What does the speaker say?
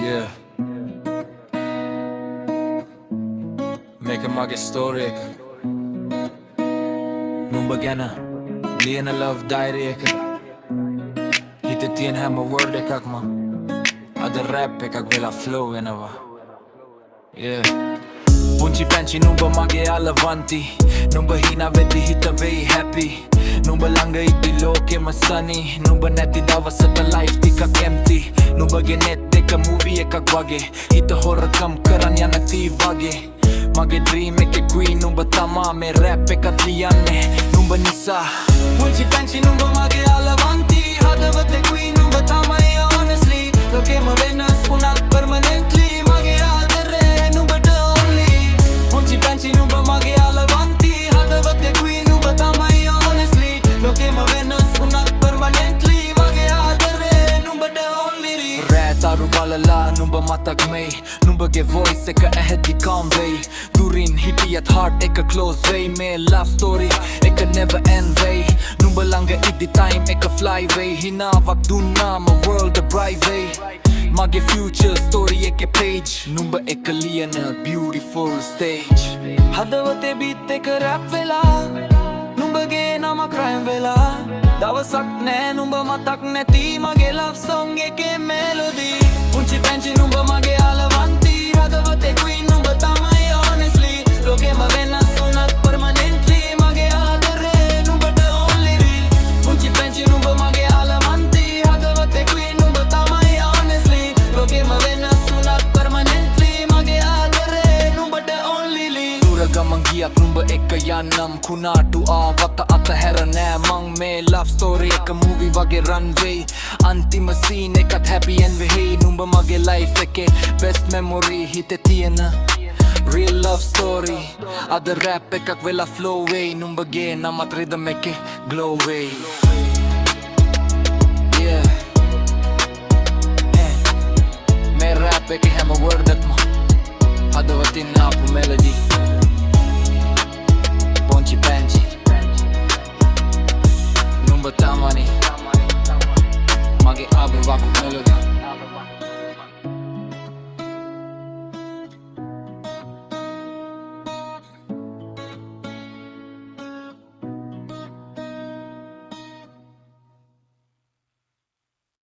Yeah. Make a mage story එක නුඹ ගැන ලියන love diary එක හිතේ තියෙන හැම word එකක්ම අද rap එකක් වෙලා flow වෙනවා. Yeah. පුංචි පැංචි නුඹ මගේ අලවන්ති නුඹ හිනා වෙද්දි හිත වෙයි happy නුඹ ළඟ ඉති ලෝකෙම sunny නුඹ නැති දවසට life ටිකක් empty නුඹගේ net එක movie එකක් වගේ හිත හොරකම් කරන් යන තී වගේ මගේ dream එකේ queen නුඹ තමා මේ rap එකත් ලියන්නේ නුඹ නිසා පුංචි පැංචි නුඹ මගේ අලවන්ති හදවතේ queen නුඹ තමයි honestly ලෝකෙම වෙනස් වුණත් permanently මගේ ආදරේ නුඹට only පුංචි පැංචි නුඹ මගේ අලවන්ති හදවතේ queen නුඹ තමයි honestly ලෝකෙම වෙනස් වුණත් permanently මගේ ආදරේ නුඹට only රෑතරු බලලා නුඹ මතක් මෙයි නුඹගේ voice එක ඇහෙද්දි calm වෙයි දුරින් හිටියත් heart එක close වෙයි මේ love story එක never end වෙයි නුඹ ළඟ ඉදි time එක fly වෙයි හිනාවක් දුන්නාම world a bright වෙයි මගේ future story එකේ page නුඹ එක ලියන beautiful stage හදවතේ beat එක rap වෙලා නුඹගේ නම crime වෙලා දවසක් නෑ නුඹ මතක් නැති මගේ love song එකේ melody පුංචි පැංචි නුඹ මගේ අලවන්ති හදවතේ queen නුඹ තමයි honestly ලෝකෙම වෙනස් වුණත් permanently මගේ ආදරේ නුඹට only පුංචි පැංචි නුඹ මගේ අලවන්ති හදවතේ queen නුඹ තමයි honestly ලෝකෙම වෙනස් වුණත් permanently මගේ ආදරේ නුඹට only දුර ගමන් ගියක් නුඹ එක්ක යන්නම් කුණාටු ආවත අතහැර නෑ මං මේ love story එක movie වගේ run වෙයි අන්තිම scene එකත් happy end වෙයි නුඹ මගේ life එකේ best memory හිතේ තියෙන real love story අද rap එකක් වෙලා flow වෙයි නුඹගේ නමත් rhythm එකේ glow වෙයි yeah මේ rap එකේ හැම word එකම හදවතින් ආපු melody